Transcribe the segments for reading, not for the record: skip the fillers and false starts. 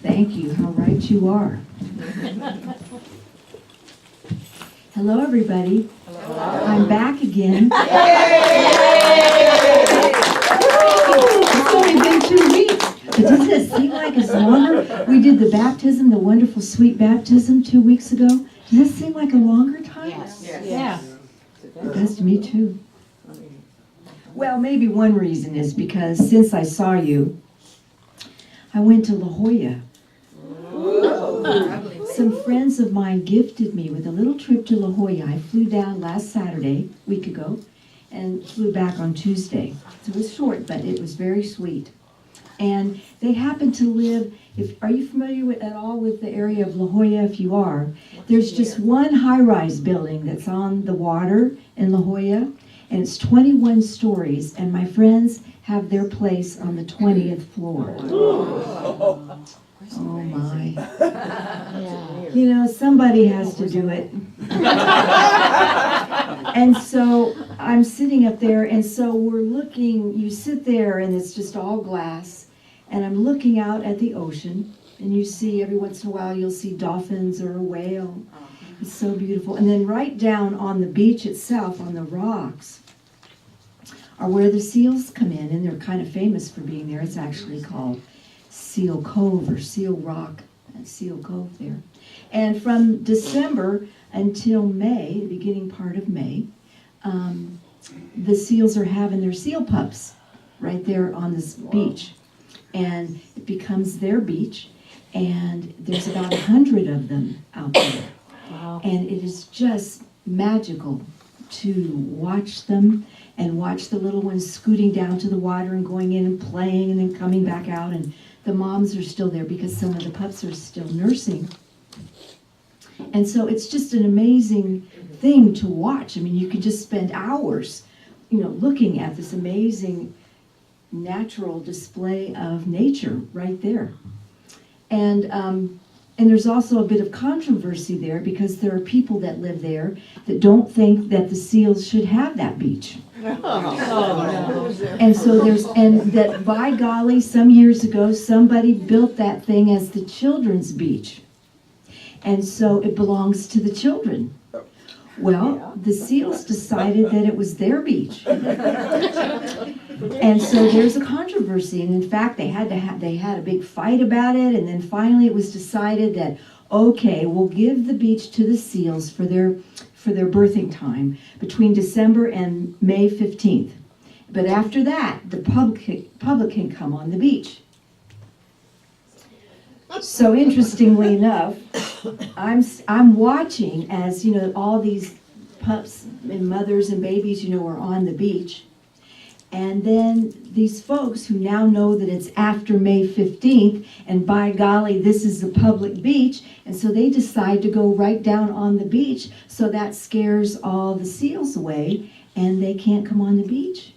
Thank you. How right you are. Hello, everybody. Hello. I'm back again. It's only been 2 weeks. But doesn't it seem like it's longer? We did the baptism, the wonderful, sweet baptism 2 weeks ago. Does it seem like a longer time? Yes. Yeah. It does to me, too. Well, maybe one reason is because since I saw you, I went to La Jolla. Some friends of mine gifted me with a little trip to La Jolla. I flew down last Saturday, a week ago, and flew back on Tuesday. So it was short, but it was very sweet. And they happen to live, are you familiar at all with the area of La Jolla? If you are, there's just one high-rise building that's on the water in La Jolla, and it's 21 stories, and my friends have their place on the 20th floor. Oh my. You know, somebody has to do it. And so I'm sitting up there, and so we're looking, you sit there and it's just all glass, and I'm looking out at the ocean, and you see every once in a while you'll see dolphins or a whale. It's so beautiful. And then right down on the beach itself, on the rocks, are where the seals come in, and they're kind of famous for being there. It's actually called Seal Cove or Seal Rock, Seal Cove there. And from December until May, the beginning part of May, the seals are having their seal pups right there on this beach. And it becomes their beach, and there's about 100 of them out there. Wow. And it is just magical to watch them and watch the little ones scooting down to the water and going in and playing and then coming back out. And the moms are still there because some of the pups are still nursing. And so it's just an amazing thing to watch. I mean, you can just spend hours, looking at this amazing natural display of nature right there. And there's also a bit of controversy there because there are people that live there that don't think that the seals should have that beach. And so and that by golly, some years ago, somebody built that thing as the children's beach. And so it belongs to the children. Well, the seals decided that it was their beach. And so there's a controversy, and in fact, they had a big fight about it, and then finally it was decided that, okay, we'll give the beach to the seals for their birthing time between December and May 15th. But after that, the public can come on the beach. So interestingly enough, I'm watching as, all these pups and mothers and babies, are on the beach. And then these folks who now know that it's after May 15th, and by golly, this is the public beach, and so they decide to go right down on the beach, so that scares all the seals away, and they can't come on the beach.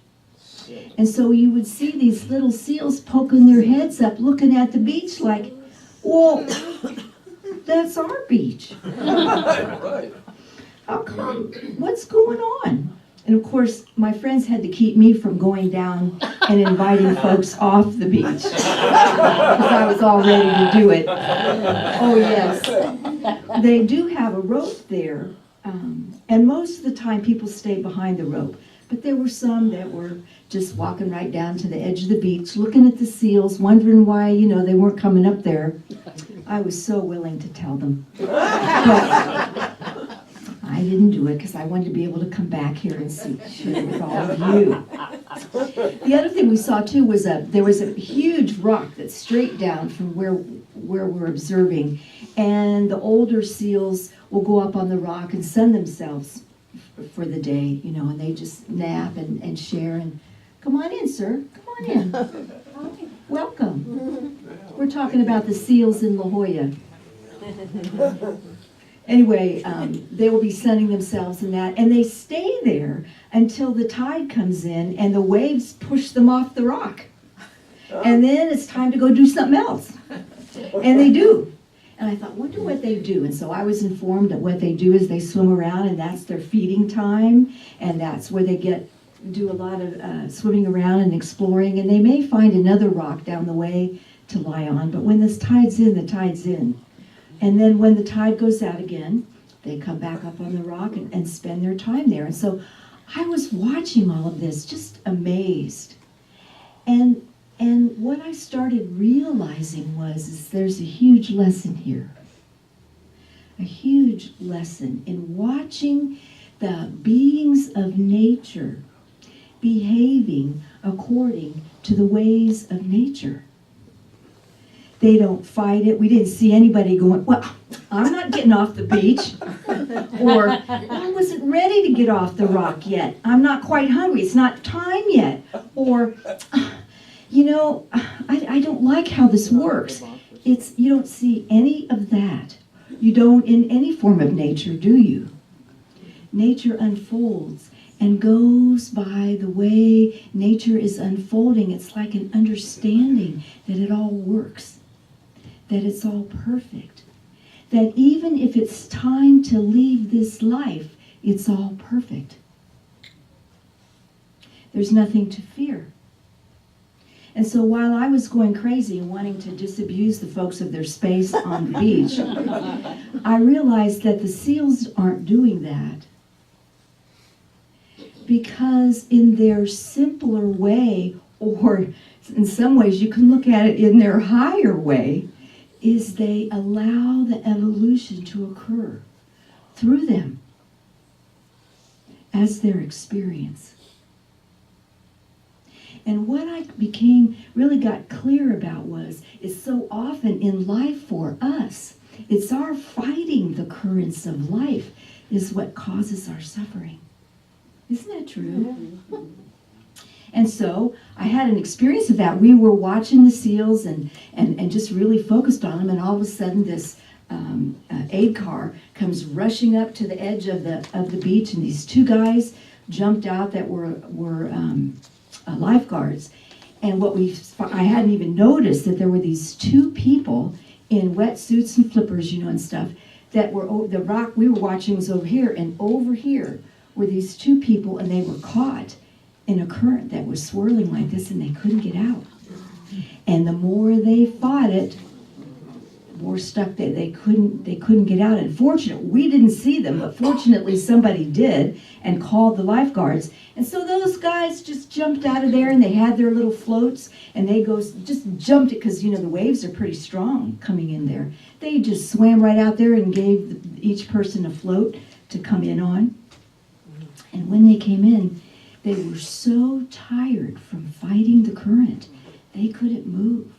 And so you would see these little seals poking their heads up, looking at the beach like, well, that's our beach. How come? What's going on? And of course, my friends had to keep me from going down and inviting folks off the beach because I was all ready to do it. Oh yes, they do have a rope there, and most of the time people stay behind the rope. But there were some that were just walking right down to the edge of the beach, looking at the seals, wondering why, they weren't coming up there. I was so willing to tell them. But I didn't do it because I wanted to be able to come back here and share with all of you. The other thing we saw too was there was a huge rock that's straight down from where we're observing, and the older seals will go up on the rock and sun themselves for the day, and they just nap and share. And come on in, sir. Come on in. Welcome. We're talking about the seals in La Jolla. Anyway, they will be sunning themselves in that, and they stay there until the tide comes in and the waves push them off the rock. And then it's time to go do something else. And they do. And I thought, wonder what they do. And so I was informed that what they do is they swim around, and that's their feeding time, and that's where they do a lot of swimming around and exploring, and they may find another rock down the way to lie on, but when this tide's in, the tide's in. And then when the tide goes out again, they come back up on the rock and spend their time there. And so I was watching all of this, just amazed. And what I started realizing is there's a huge lesson here. A huge lesson in watching the beings of nature behaving according to the ways of nature. They don't fight it. We didn't see anybody going, well, I'm not getting off the beach. Or, I wasn't ready to get off the rock yet. I'm not quite hungry. It's not time yet. Or, I don't like how this works. You don't see any of that. You don't in any form of nature, do you? Nature unfolds and goes by the way nature is unfolding. It's like an understanding that it all works, that it's all perfect, that even if it's time to leave this life, it's all perfect. There's nothing to fear. And so while I was going crazy and wanting to disabuse the folks of their space on the beach, I realized that the seals aren't doing that, because in their simpler way, or in some ways you can look at it in their higher way, is they allow the evolution to occur through them as their experience. And what I really got clear about is so often in life for us, it's our fighting the currents of life is what causes our suffering. Isn't that true? Mm-hmm. And so I had an experience of that. We were watching the seals and just really focused on them, and all of a sudden this aid car comes rushing up to the edge of the beach, and these two guys jumped out that were lifeguards. And I hadn't even noticed that there were these two people in wetsuits and flippers, and stuff, that were, the rock we were watching was over here, and over here were these two people, and they were caught in a current that was swirling like this, and they couldn't get out. And the more they fought it, the more stuck they couldn't get out. And fortunately, we didn't see them, but fortunately somebody did and called the lifeguards. And so those guys just jumped out of there, and they had their little floats, and they just jumped it, because the waves are pretty strong coming in there. They just swam right out there and gave each person a float to come in on. And when they came in, they were so tired from fighting the current, they couldn't move.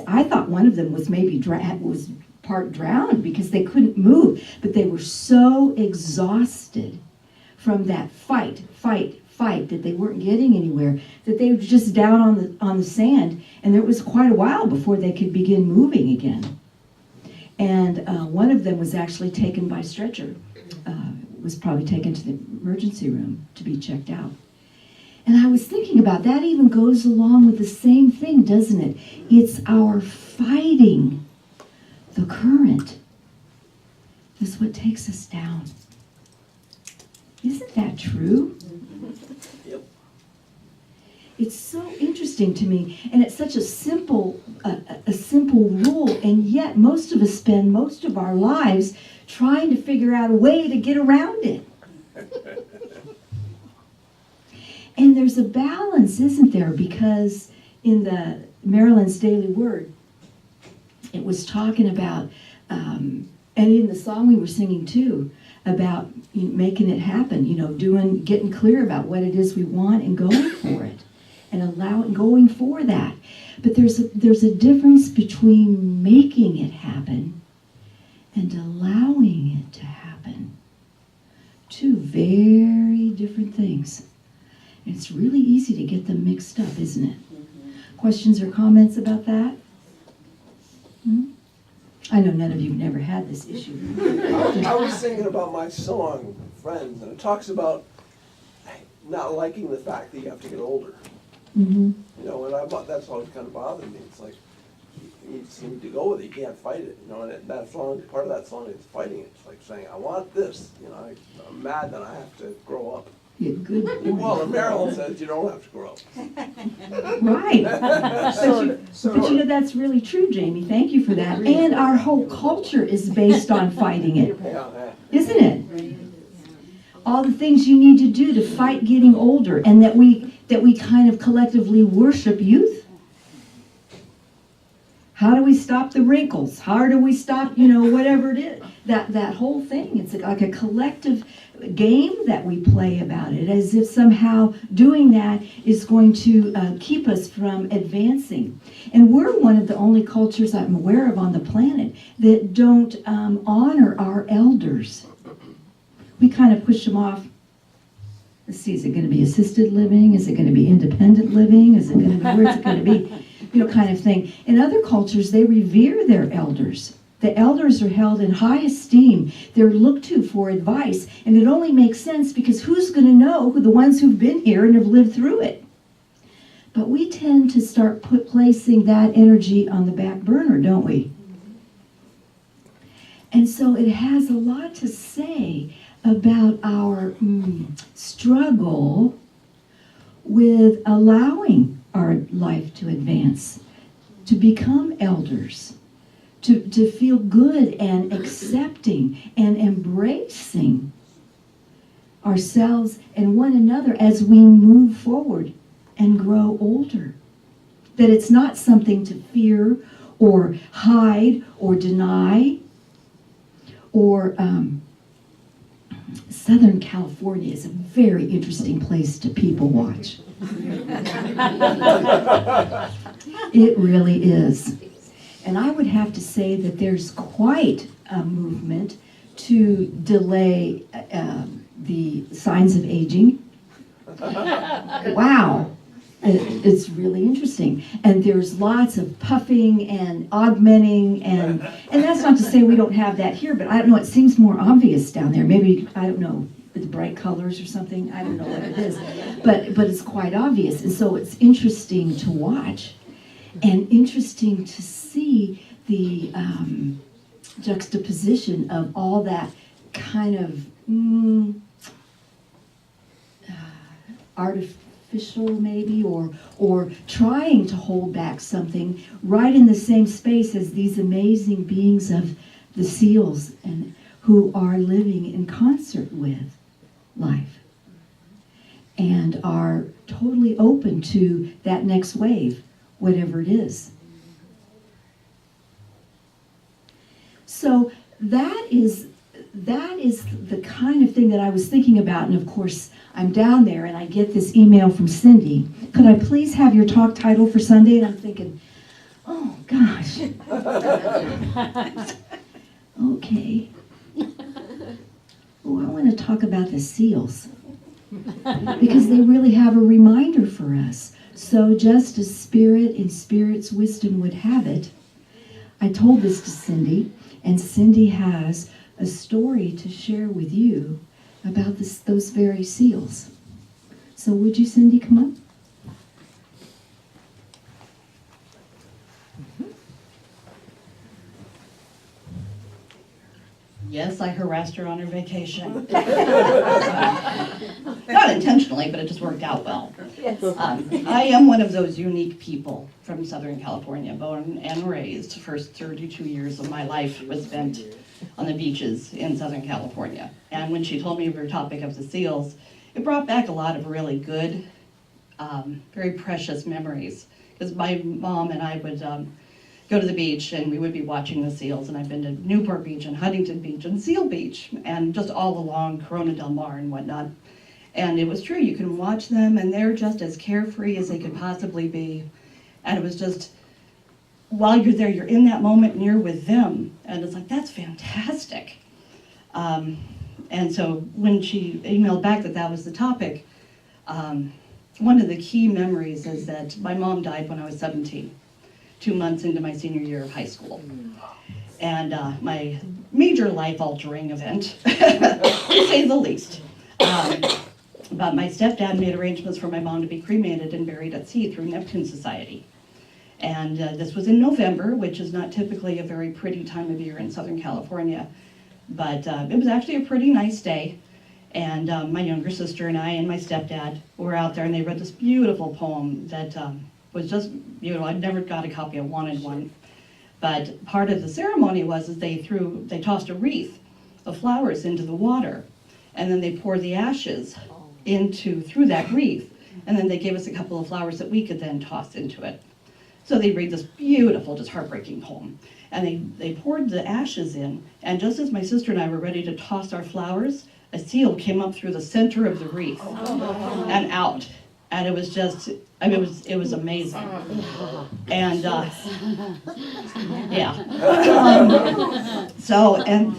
I thought one of them was maybe was part drowned because they couldn't move, but they were so exhausted from that fight that they weren't getting anywhere, that they were just down on the sand, and it was quite a while before they could begin moving again. And one of them was actually taken by stretcher. Was probably taken to the emergency room to be checked out. And I was thinking about that even goes along with the same thing, doesn't it? It's our fighting the current that's what takes us down. Isn't that true? Yep. It's so interesting to me, and it's such a simple rule, and yet most of us spend most of our lives trying to figure out a way to get around it. And there's a balance, isn't there? Because in the Maryland's Daily Word, it was talking about, and in the song we were singing too, about making it happen, getting clear about what it is we want and going for it, and going for that. But there's a difference between making it happen and allowing it to happen. Two very different things. And it's really easy to get them mixed up, isn't it? Mm-hmm. Questions or comments about that? I know none of you have never had this issue. I was thinking about my song, Friends, and it talks about not liking the fact that you have to get older. Mm-hmm. And that's always kind of bothered me. It's like, you just need to go with it. You can't fight it. And that song, part of that song is fighting it. It's like saying, I want this. I'm mad that I have to grow up. Yeah, good point. Well, and Maryland says you don't have to grow. Right. But you know, that's really true, Jamie. Thank you for that. And our whole culture is based on fighting it, Yeah. isn't it? All the things you need to do to fight getting older, and that we kind of collectively worship youth. How do we stop the wrinkles? How do we stop, whatever it is? That whole thing. It's like a collective game that we play about it, as if somehow doing that is going to keep us from advancing. And we're one of the only cultures I'm aware of on the planet that don't honor our elders. We kind of push them off. Let's see, is it going to be assisted living? Is it going to be independent living? Is it going to be, where's it going to be? Kind of thing. In other cultures, they revere their elders. The elders are held in high esteem. They're looked to for advice. And it only makes sense because who's going to know the ones who've been here and have lived through it? But we tend to start placing that energy on the back burner, don't we? And so it has a lot to say about our struggle with allowing our life to advance, to become elders, to feel good and accepting and embracing ourselves and one another as we move forward and grow older. That it's not something to fear or hide or deny. Or Southern California is a very interesting place to people watch. It really is. And I would have to say that there's quite a movement to delay the signs of aging. Wow. It's really interesting. And there's lots of puffing and augmenting, and that's not to say we don't have that here, but I don't know, it seems more obvious down there. Maybe, I don't know, with bright colors or something. I don't know what it is. But it's quite obvious. And so it's interesting to watch and interesting to see the juxtaposition of all that kind of artificial maybe, or trying to hold back something right in the same space as these amazing beings of the seals and who are living in concert with life and are totally open to that next wave, whatever it is. So that is the kind of thing that I was thinking about, and of course I'm down there and I get this email from Cindy. Could I please have your talk title for Sunday? And I'm thinking, oh gosh. Okay. Oh, I want to talk about the seals because they really have a reminder for us. So just as Spirit in Spirit's wisdom would have it, I told this to Cindy, and Cindy has a story to share with you about those very seals. So would you, Cindy, come up? Yes, I harassed her on her vacation. Not intentionally, but it just worked out well. Yes. I am one of those unique people from Southern California, born and raised. The first 32 years of my life was spent on the beaches in Southern California. And when she told me of her topic of the seals, it brought back a lot of really good, very precious memories. Because my mom and I would go to the beach and we would be watching the seals, and I've been to Newport Beach and Huntington Beach and Seal Beach and just all along Corona Del Mar and whatnot. And it was true, you can watch them and they're just as carefree as they could possibly be. And it was just, while you're there, you're in that moment and you're with them. And it's like, that's fantastic. And so when she emailed back that was the topic, one of the key memories is that my mom died when I was 17. 2 months into my senior year of high school. And my major life-altering event, to say the least. But my stepdad made arrangements for my mom to be cremated and buried at sea through Neptune Society. And this was in November, which is not typically a very pretty time of year in Southern California. But it was actually a pretty nice day. And my younger sister and I and my stepdad were out there, and they read this beautiful poem that was just beautiful. I'd never got a copy. I wanted one. But part of the ceremony was they tossed a wreath of flowers into the water, and then they poured the ashes through that wreath, and then they gave us a couple of flowers that we could then toss into it. So they read this beautiful, just heartbreaking poem, and they poured the ashes in, and just as my sister and I were ready to toss our flowers, a seal came up through the center of the wreath and out. And it was just, I mean, it was amazing. And, yeah. And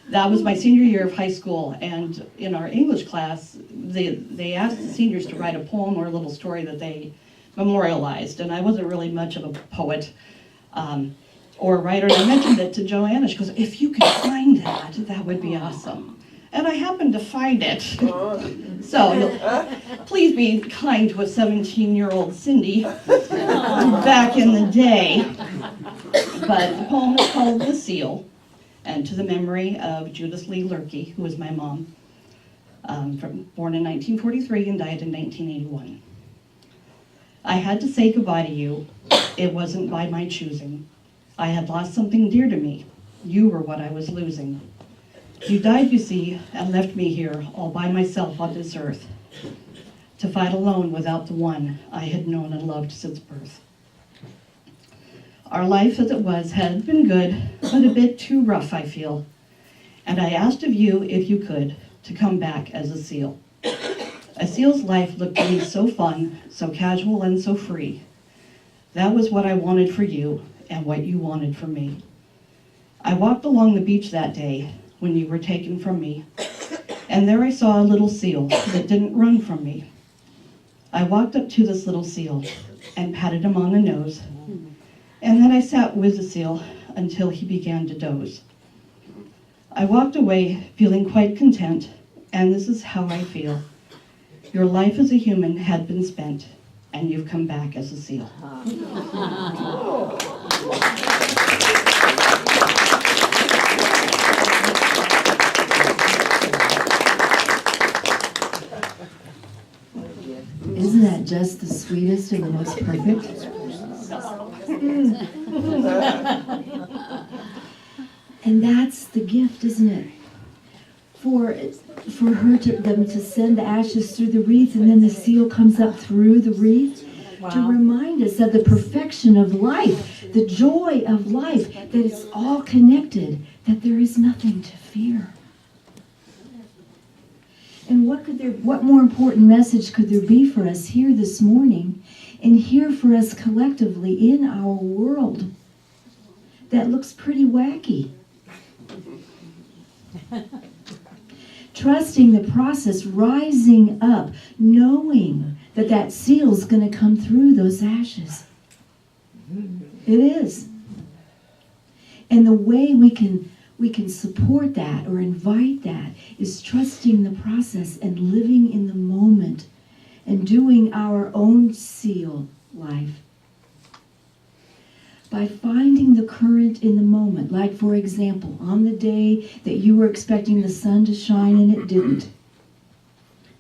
that was my senior year of high school. And in our English class, they asked the seniors to write a poem or a little story that they memorialized. And I wasn't really much of a poet or a writer. And I mentioned it to Joanna. She goes, if you could find that would be awesome. And I happened to find it. So please be kind to a 17-year-old Cindy back in the day. But the poem is called The Seal, and to the memory of Judith Lee Lurkey, who was my mom, born in 1943 and died in 1981. I had to say goodbye to you. It wasn't by my choosing. I had lost something dear to me. You were what I was losing. You died, you see, and left me here all by myself on this earth, to fight alone without the one I had known and loved since birth. Our life as it was had been good, but a bit too rough, I feel, and I asked of you, if you could, to come back as a seal. A seal's life looked to me so fun, so casual and so free. That was what I wanted for you, and what you wanted for me. I walked along the beach that day, when you were taken from me, and there I saw a little seal that didn't run from me. I walked up to this little seal and patted him on the nose, and then I sat with the seal until he began to doze. I walked away feeling quite content, and this is how I feel. Your life as a human had been spent, and you've come back as a seal. Isn't that just the sweetest and the most perfect? And that's the gift, isn't it? For them to send the ashes through the wreath, and then the seal comes up through the wreath to remind us of the perfection of life, the joy of life, that it's all connected, that there is nothing to fear. And what more important message could there be for us here this morning, and here for us collectively in our world that looks pretty wacky? Trusting the process, rising up, knowing that seal's going to come through those ashes. It is. And the way we can support that or invite that is trusting the process and living in the moment and doing our own seal life. By finding the current in the moment, like for example, on the day that you were expecting the sun to shine and it didn't.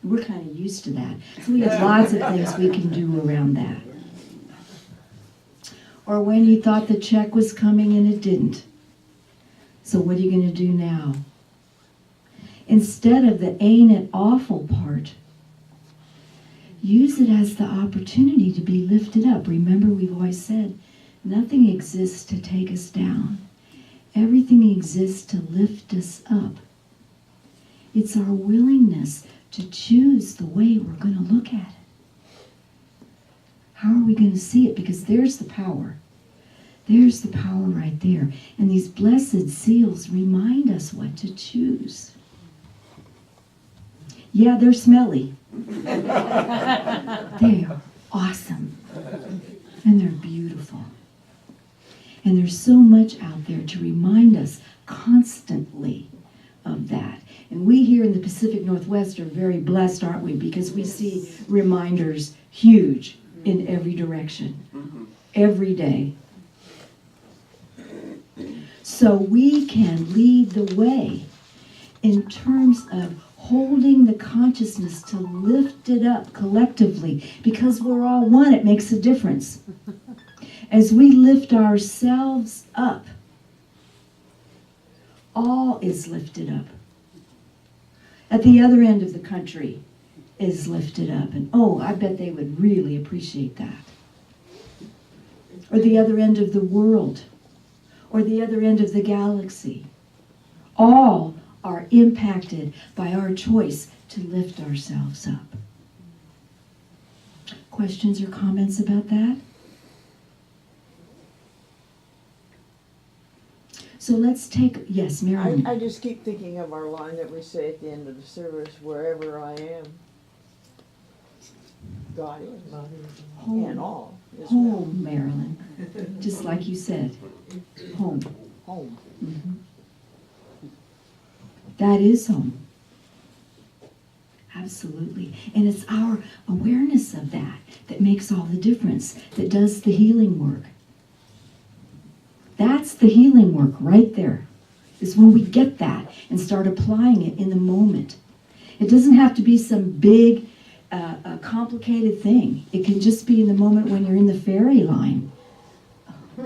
We're kind of used to that. So we have lots of things we can do around that. Or when you thought the check was coming and it didn't. So what are you going to do now? Instead of the ain't it awful part, use it as the opportunity to be lifted up. Remember, we've always said, nothing exists to take us down. Everything exists to lift us up. It's our willingness to choose the way we're going to look at it. How are we going to see it? Because there's the power. There's the power right there. And these blessed seals remind us what to choose. Yeah, they're smelly. They are awesome. And they're beautiful. And there's so much out there to remind us constantly of that. And we here in the Pacific Northwest are very blessed, aren't we? Because we see reminders huge in every direction, every day. So we can lead the way in terms of holding the consciousness to lift it up collectively, because we're all one, it makes a difference. As we lift ourselves up, all is lifted up. At the other end of the country is lifted up, and oh, I bet they would really appreciate that. Or the other end of the world, or the other end of the galaxy. All are impacted by our choice to lift ourselves up. Questions or comments about that? So let's take, yes, Marilyn. I just keep thinking of our line that we say at the end of the service, wherever I am, God is, and all is well. Home, Marilyn. Just like you said. Home. Home. Mm-hmm. That is home. Absolutely. And it's our awareness of that that makes all the difference, that does the healing work. That's the healing work right there, is when we get that and start applying it in the moment. It doesn't have to be some big, complicated thing. It can just be in the moment when you're in the fairy line. Or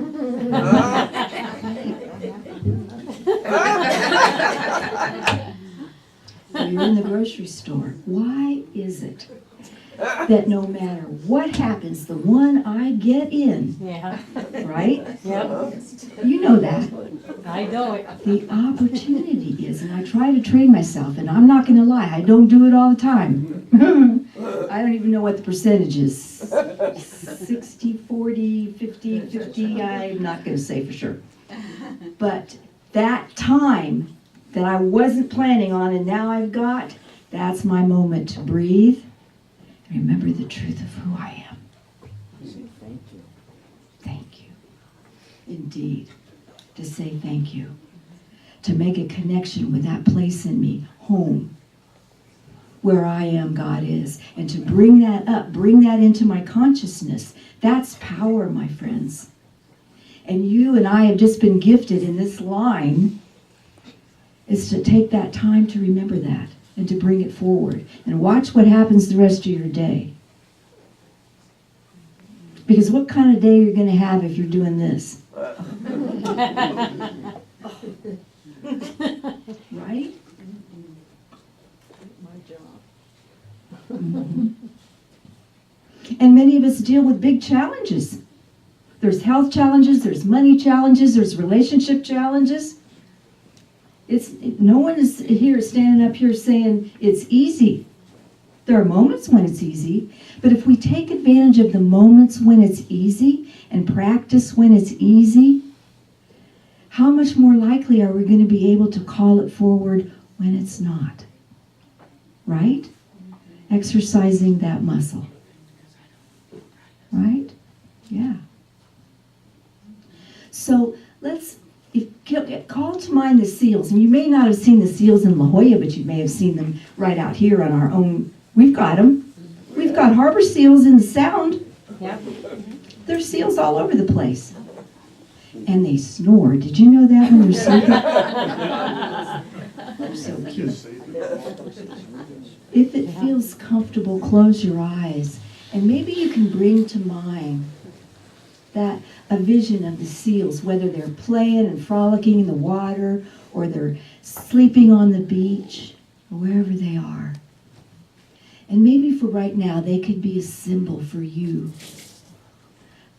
you're in the grocery store. Why is it that no matter what happens, the one I get in, right? Yep, You know that. I know it. The opportunity is, and I try to train myself, and I'm not going to lie, I don't do it all the time. I don't even know what the percentage is. 60, 40, 50, 50, I'm not going to say for sure. But that time that I wasn't planning on and now I've got, that's my moment to breathe and remember the truth of who I am. Thank you. Thank you. Indeed. To say thank you. To make a connection with that place in me, home. Where I am, God is. And to bring that up, bring that into my consciousness. That's power, my friends. And you and I have just been gifted in this line is to take that time to remember that and to bring it forward. And watch what happens the rest of your day. Because what kind of day you're going to have if you're doing this? Right? My job. Mm-hmm. And many of us deal with big challenges. There's health challenges, there's money challenges, there's relationship challenges. No one is here standing up here saying it's easy. There are moments when it's easy, but if we take advantage of the moments when it's easy and practice when it's easy, how much more likely are we going to be able to call it forward when it's not? Right? Exercising that muscle. Right? Yeah. So call to mind the seals. And you may not have seen the seals in La Jolla, but you may have seen them right out here on our own. We've got them. We've got harbor seals in the Sound. Yep. There's seals all over the place. And they snore. Did you know that when they're sleeping? They're so cute. If it feels comfortable, close your eyes. And maybe you can bring to mind that a vision of the seals, whether they're playing and frolicking in the water or they're sleeping on the beach or wherever they are. And maybe for right now, they could be a symbol for you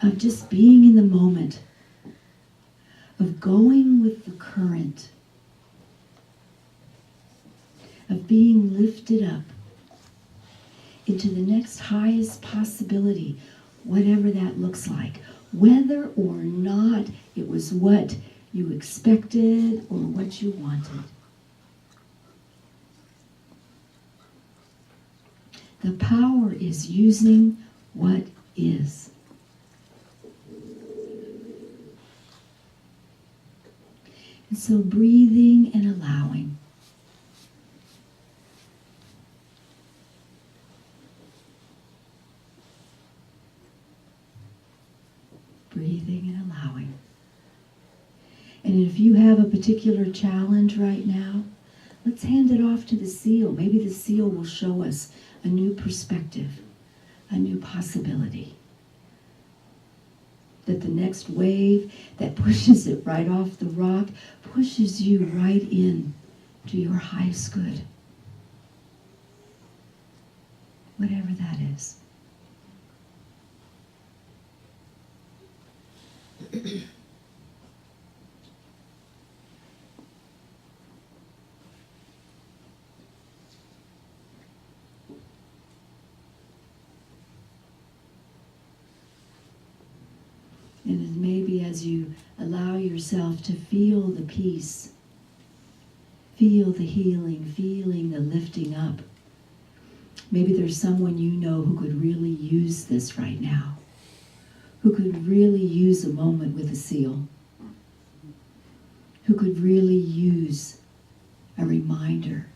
of just being in the moment, of going with the current, of being lifted up into the next highest possibility, whatever that looks like, whether or not it was what you expected or what you wanted. The power is using what is. And so breathing and allowing. Breathing and allowing. And if you have a particular challenge right now, Let's hand it off to the seal. Maybe the seal will show us a new perspective, a new possibility. That the next wave that pushes it right off the rock pushes you right in to your highest good. Whatever that is. And maybe as you allow yourself to feel the peace, feel the healing, feeling the lifting up, maybe there's someone you know who could really use this right now, who could really use a moment with a seal, who could really use a reminder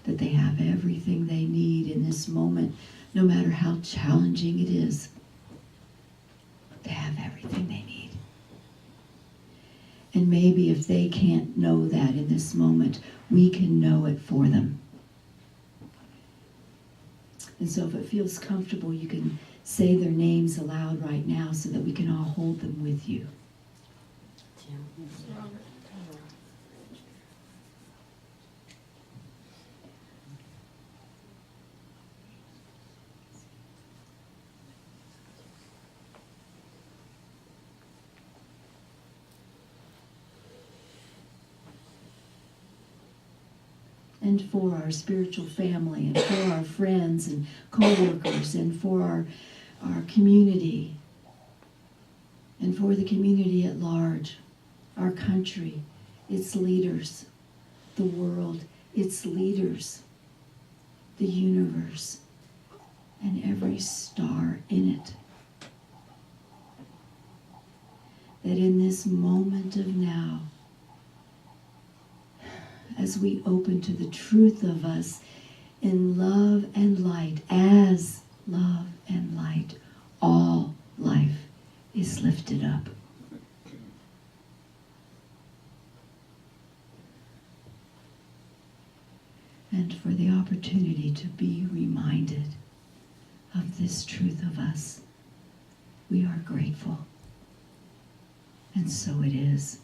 that they have everything they need in this moment, no matter how challenging it is. They have everything they need. And maybe if they can't know that in this moment, we can know it for them. And so if it feels comfortable, you can say their names aloud right now so that we can all hold them with you. And for our spiritual family, and for our friends and co-workers, and for our community, and for the community at large, our country, its leaders, the world, its leaders, the universe, and every star in it. That in this moment of now, as we open to the truth of us in love and light, as love and light, all life is lifted up. And for the opportunity to be reminded of this truth of us, we are grateful. And so it is.